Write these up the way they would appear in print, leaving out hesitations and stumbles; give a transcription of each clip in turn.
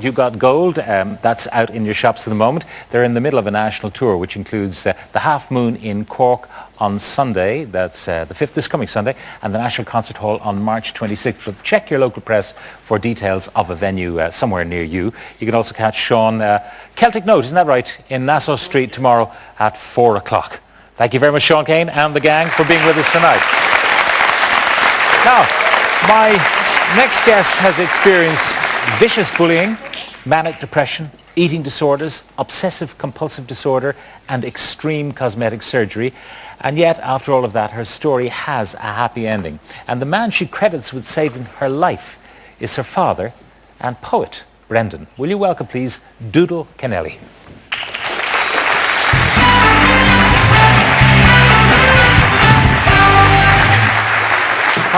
You Got Gold, that's out in your shops at the moment. They're in the middle of a national tour which includes the Half Moon in Cork on Sunday, that's the 5th, this coming Sunday, and the National Concert Hall on March 26th. But check your local press for details of a venue somewhere near you. You can also catch Sean Celtic Note, isn't that right, in Nassau Street tomorrow at 4 o'clock. Thank you very much, Sean Kane and the gang, for being with us tonight. Now, my next guest has experienced vicious bullying, manic depression, eating disorders, obsessive compulsive disorder and extreme cosmetic surgery. And yet, after all of that, her story has a happy ending. And the man she credits with saving her life is her father and poet, Brendan. Will you welcome, please, Doodle Kennelly.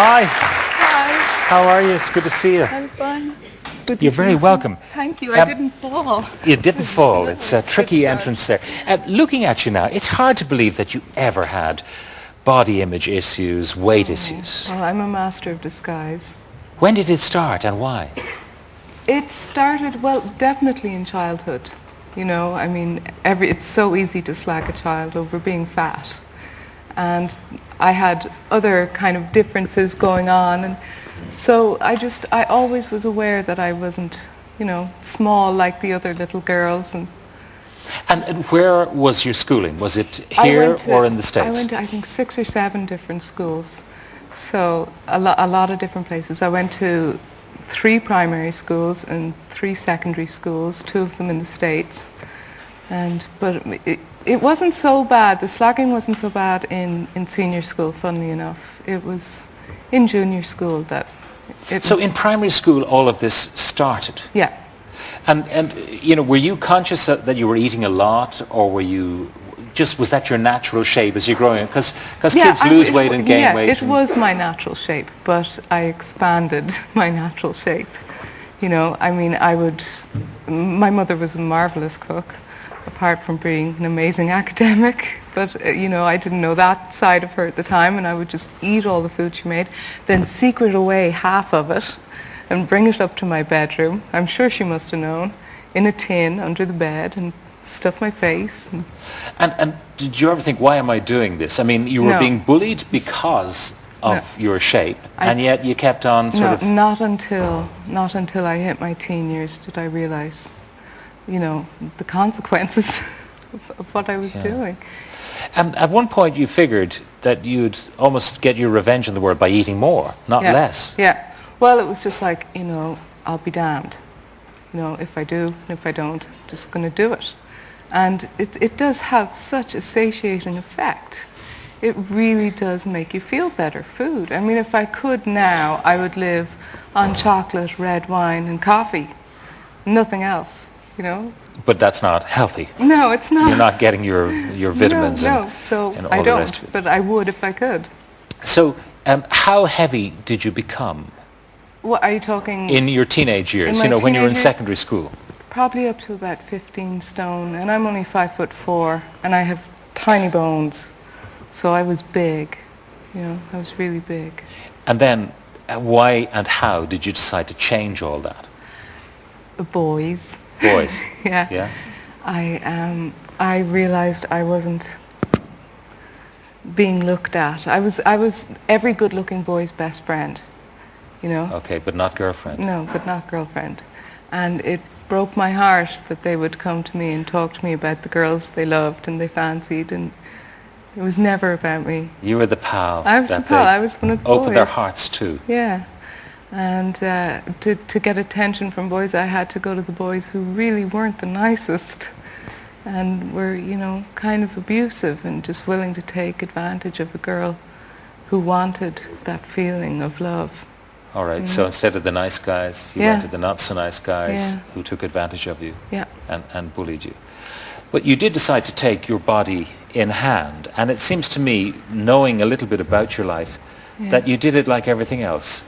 Hi. Hi. How are you? It's good to see you. I'm fine. You're very welcome. Thank you. I didn't fall. You didn't fall. It's a tricky entrance there. Looking at you now, it's hard to believe that you ever had body image issues, weight issues. Well, I'm a master of disguise. When did it start and why? It started, well, definitely in childhood. You know, I mean, it's so easy to slag a child over being fat. And I had other kind of differences going on. And so I always was aware that I wasn't, you know, small like the other little girls. And where was your schooling? Was it here or in the States? I went to, I think, 6 or 7 different schools. So a lot of different places. I went to 3 primary schools and 3 secondary schools, 2 of them in the States. But it wasn't so bad. The slagging wasn't so bad in senior school, funnily enough. It was in junior school that So in primary school all of this started? Yeah. And you know, were you conscious that you were eating a lot, or were you was that your natural shape as you're growing up? Because kids lose weight and gain weight. Yeah, it was my natural shape, but I expanded my natural shape. You know, I mean, my mother was a marvelous cook, apart from being an amazing academic. But, you know, I didn't know that side of her at the time, and I would just eat all the food she made, then secret away half of it and bring it up to my bedroom. I'm sure she must have known, in a tin under the bed, and stuff my face. And did you ever think, why am I doing this? I mean, you were being bullied because of your shape, and yet you kept on sort of... Not until I hit my teen years did I realize, you know, the consequences of what I was doing. And at one point you figured that you'd almost get your revenge in the world by eating more, not less. Yeah. Well, it was just like, you know, I'll be damned. You know, if I do, and if I don't, I'm just going to do it. And it does have such a satiating effect. It really does make you feel better, food. I mean, if I could now, I would live on chocolate, red wine, and coffee. Nothing else, you know. But that's not healthy. No, it's not. You're not getting your vitamins and so all I the rest of don't, it. but I would if I could. So how heavy did you become? What are you talking? In your teenage years, you know, when you were in teenage years? secondary school. Probably up to about 15 stone, and I'm only 5'4", and I have tiny bones, so I was big. You know, I was really big. And then, why and how did you decide to change all that? Boys. Boys. Yeah. I realized I wasn't being looked at. I was every good-looking boy's best friend, you know. Okay, but not girlfriend. No, but not girlfriend. And it broke my heart that they would come to me and talk to me about the girls they loved and they fancied, and it was never about me. You were the pal. I was the pal. I was one of the boys. Opened their hearts to. Yeah. And to get attention from boys, I had to go to the boys who really weren't the nicest and were, you know, kind of abusive and just willing to take advantage of a girl who wanted that feeling of love. All right, so instead of the nice guys, you went to the not so nice guys who took advantage of you and bullied you. But you did decide to take your body in hand, and it seems to me, knowing a little bit about your life, that you did it like everything else.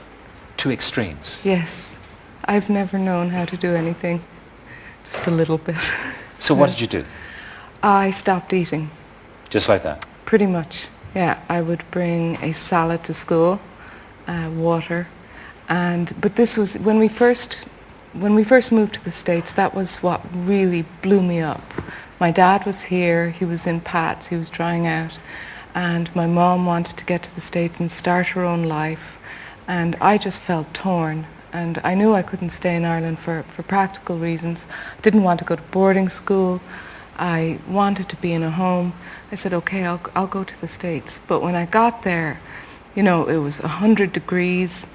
2 extremes. Yes. I've never known how to do anything. Just a little bit. So what did you do? I stopped eating. Just like that? Pretty much, yeah. I would bring a salad to school, water, but this was when we first when we first moved to the States, that was what really blew me up. My dad was here, he was in Pats, he was drying out, and my mom wanted to get to the States and start her own life, and I just felt torn. And I knew I couldn't stay in Ireland for practical reasons. I didn't want to go to boarding school. I wanted to be in a home. I said, okay, I'll go to the States. But when I got there, you know, it was 100 degrees.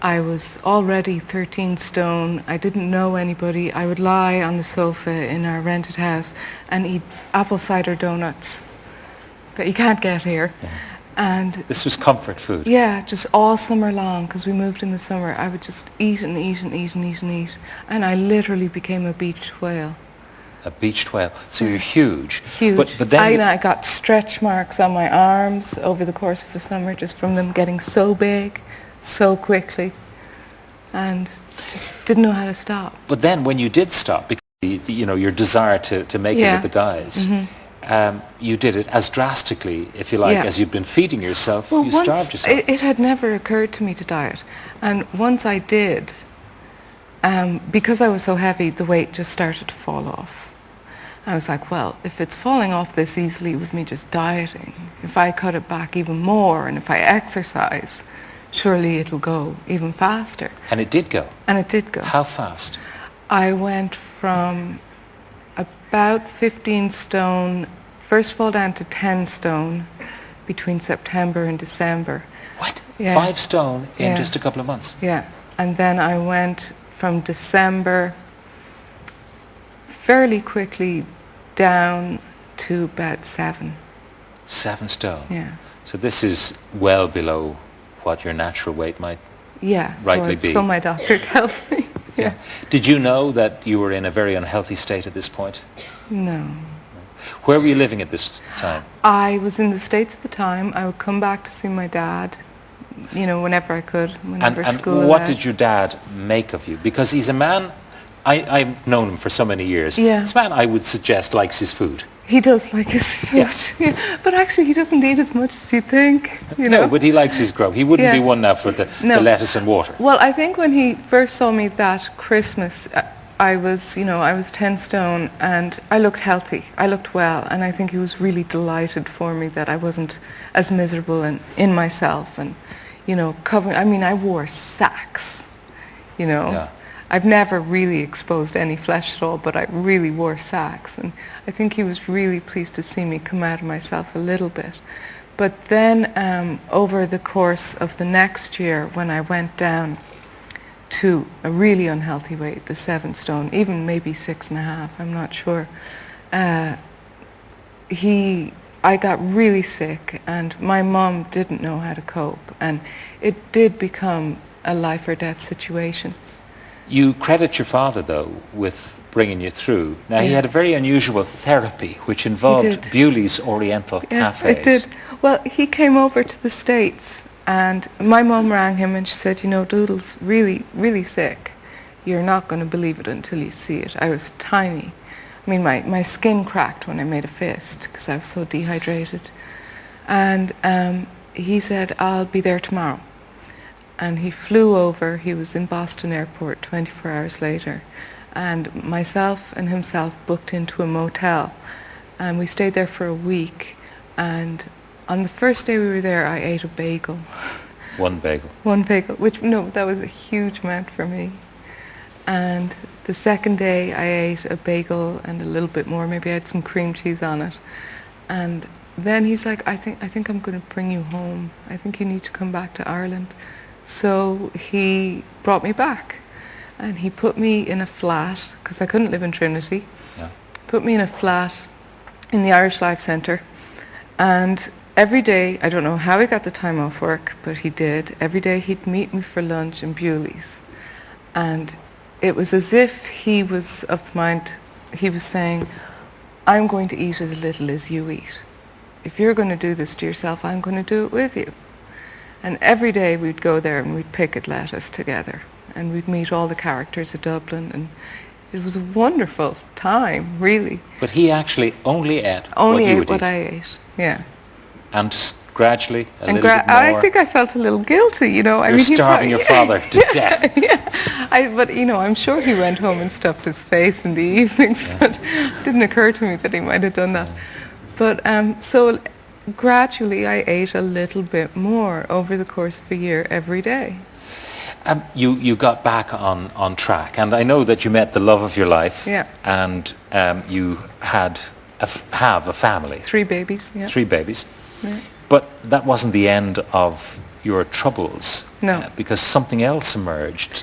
I was already 13 stone. I didn't know anybody. I would lie on the sofa in our rented house and eat apple cider donuts that you can't get here. Yeah. And this was comfort food. yeah, just all summer long, because we moved in the summer. I would just eat and eat and eat and eat and eat. And I literally became a beached whale. A beached whale. So you're huge. Huge. But then I got stretch marks on my arms over the course of the summer just from them getting so big, so quickly. And just didn't know how to stop. But then when you did stop, because you know, your desire to make it with the guys, you did it as drastically, if you like, as you'd been feeding yourself. Well, you starved yourself. It had never occurred to me to diet. And once I did, because I was so heavy, the weight just started to fall off. I was like, well, if it's falling off this easily with me just dieting, if I cut it back even more and if I exercise, surely it'll go even faster. And it did go. And it did go. How fast? I went from about 15 stone, first of all down to 10 stone between September and December. What? Yeah. 5 stone in just a couple of months? Yeah. And then I went from December fairly quickly down to about 7. 7 stone? Yeah. So this is well below what your natural weight might rightly be. So my doctor tells me. Yeah. Did you know that you were in a very unhealthy state at this point? No. Where were you living at this time? I was in the States at the time. I would come back to see my dad, you know, whenever I could, whenever school And what allowed. did your dad make of you? Because he's a man, I've known him for so many years. Yeah. This man, I would suggest, likes his food. He does like his food. Yes. Yeah. But actually he doesn't eat as much as you think, you know. No, but he likes his grub. He wouldn't be one now for the lettuce and water. Well, I think when he first saw me that Christmas, I was 10 stone and I looked healthy. I looked well, and I think he was really delighted for me that I wasn't as miserable and in myself and, you know, covering. I mean, I wore sacks, you know. Yeah. I've never really exposed any flesh at all, but I really wore sacks, and I think he was really pleased to see me come out of myself a little bit. But then over the course of the next year, when I went down to a really unhealthy weight, the 7 stone, even maybe 6.5, I'm not sure, I got really sick, and my mom didn't know how to cope, and it did become a life or death situation. You credit your father, though, with bringing you through. Now, he had a very unusual therapy, which involved Bewley's Oriental Cafes. It did. Well, he came over to the States, and my mum rang him and she said, you know, Doodle's really, really sick. You're not going to believe it until you see it. I was tiny. I mean, my skin cracked when I made a fist because I was so dehydrated. And he said, I'll be there tomorrow. And he flew over. He was in Boston Airport 24 hours later. And myself and himself booked into a motel. And we stayed there for a week. And on the first day we were there, I ate a bagel. One bagel? One bagel, that was a huge amount for me. And the second day I ate a bagel and a little bit more. Maybe I had some cream cheese on it. And then he's like, I think I'm going to bring you home. I think you need to come back to Ireland. So he brought me back, and he put me in a flat, because I couldn't live in Trinity. Yeah. Put me in a flat in the Irish Life Centre, and every day, I don't know how he got the time off work, but he did. Every day he'd meet me for lunch in Bewley's, and it was as if he was of the mind, he was saying, I'm going to eat as little as you eat. If you're going to do this to yourself, I'm going to do it with you. And every day we'd go there and we'd pick at lettuce together, and we'd meet all the characters of Dublin, and it was a wonderful time, really. But he actually only ate Only what you ate would what eat. I ate, yeah. And gradually, a And little bit more. I think I felt a little guilty, you know. You're starving your father to death. But, you know, I'm sure he went home and stuffed his face in the evenings, but it didn't occur to me that he might have done that. But so gradually I ate a little bit more over the course of a year every day. You got back on track, and I know that you met the love of your life, Yeah. and you have a family. 3 babies, yeah. 3 babies. Yeah. But that wasn't the end of your troubles. No. Because something else emerged